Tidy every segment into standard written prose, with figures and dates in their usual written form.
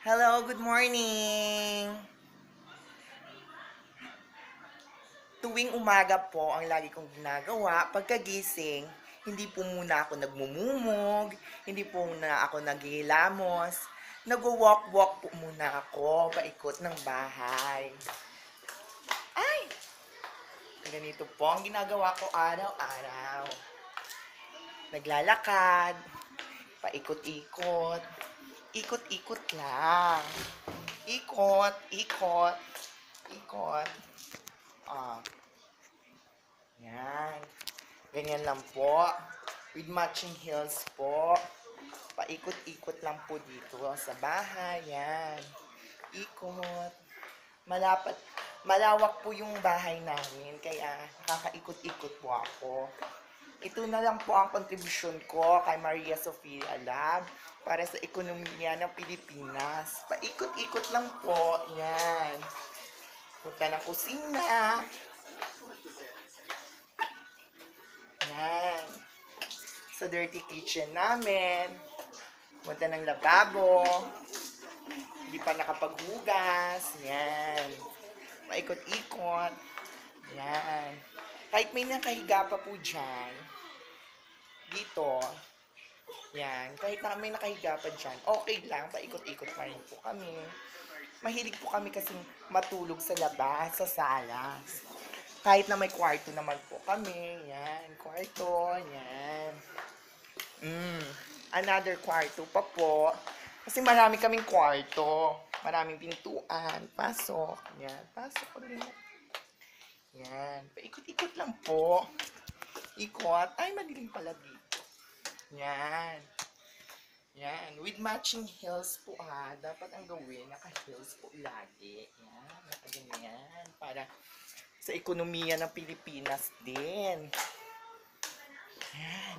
Hello, good morning! Tuwing umaga po, ang lagi kong ginagawa, pagkagising, hindi po muna ako nagmumumog, hindi po muna ako naghihilamos, nagwo-walk-walk po muna ako, paikot ng bahay. Ay! Ganito po ang ginagawa ko araw-araw. Naglalakad, paikot-ikot, ikot-ikot lang. Ikot, ikot, ikot. Ah, yan. Ganyan lang po. With matching heels po. Paikot-ikot lang po dito sa bahay. Yan. Ikot. Malapat. Malawak po yung bahay namin. Kaya nakakaikot-ikot po ako. Ito na lang po ang kontribusyon ko kay Maria Sofia Lab para sa ekonomiya ng Pilipinas. Paikot-ikot lang po. Yan. Punta ng kusina. Yan. Sa dirty kitchen namin. Punta ng lababo. Hindi pa nakapaghugas. Yan. Paikot-ikot. Yan. Kahit may nakahiga pa po dyan. Dito. Yan. Kahit na may nakahiga pa dyan. Okay lang. Paikot-ikot pa rin po kami. Mahilig po kami kasing matulog sa labas, sa sala. Kahit na may kwarto naman po kami. Yan, kwarto, yan. Another kwarto pa po. Kasi marami kaming kwarto. Maraming pintuan. Pasok. Yan, pasok ulit. Yan, paikot-ikot lang po. Ikot. Ay, madilim pala dito. Yan. Yan, with matching heels po dapat ang gawin, naka-heels po lagi. Yan, nakaganyan. Para sa ekonomiya ng Pilipinas din. Yan.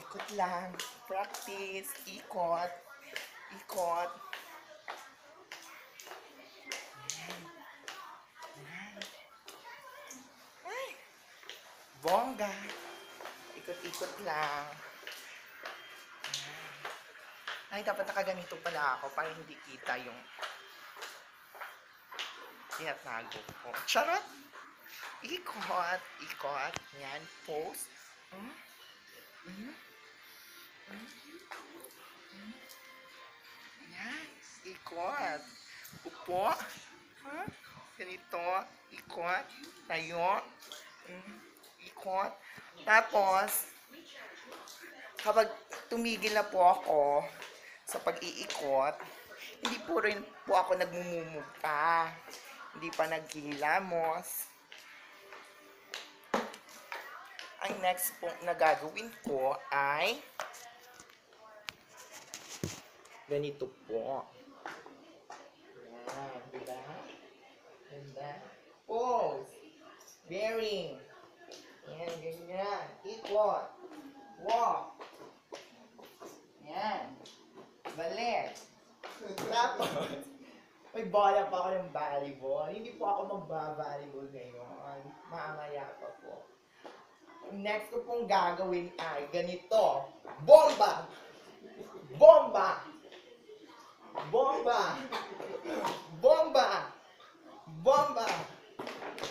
Ikot lang. Practice. Ikot. Ikot. Yan. Yan. Ay. Bongga. Ikot-ikot lang. Ay, dapat nakaganito pala ako para hindi kita yung tinatago ko. Charot! Ikot, ikot. Yan, pose. Yan, ikot. Upo. Ganito, ikot. Tayo. Ikot. Tapos, kapag tumigil na po ako sa pag-iikot, hindi po rin po ako nagmumumuka. Hindi pa naghihilamos. Ang next po na gagawin ko ay ganito po. Yan, diba? Ganda. Pose. Bearing. Yan, ganyan. Ikot. Walk. Yan. Balik. Tapos, may bola pa ako ng volleyball. Hindi po ako magba-volleyball ngayon. Mamaya pa po. Next ko pong gagawin ay ganito. Bomba! Bomba! Bomba! Bomba! Bomba!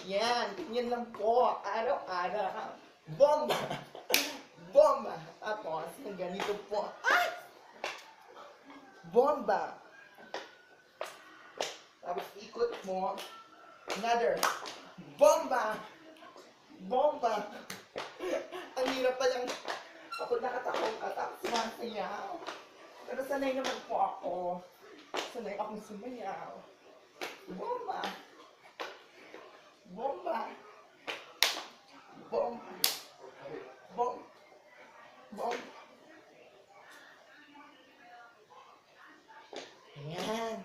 Yan. Yan lang po. Araw-araw. Bomba! Bomba! Tapos, ganito po. Ay! Bomba! Tapos ikot mo. Another. Bomba! Bomba! Ang hirap pa lang ako nakatakong at ako sumasayaw. Pero sanay naman po ako. Sanay akong sumayaw. Bomba! Bomba! Bomba! Bomba! Bomba! Ayan.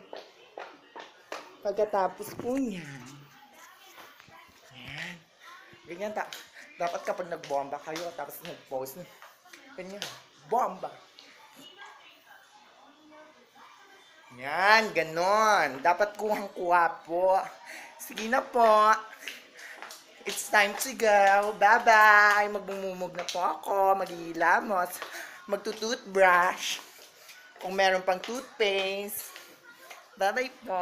Pagkatapos po niyan, ayan. Ganyan dapat kapag nagbomba kayo, tapos nag-post, ganyan, bomba. Yan, ganon. Dapat kuhang-kuha po. Sige na po. It's time to go. Bye-bye. Magmumumog na po ako. Maghihilamos. Magtutoothbrush. Kung meron pang toothpaste. Bye-bye po.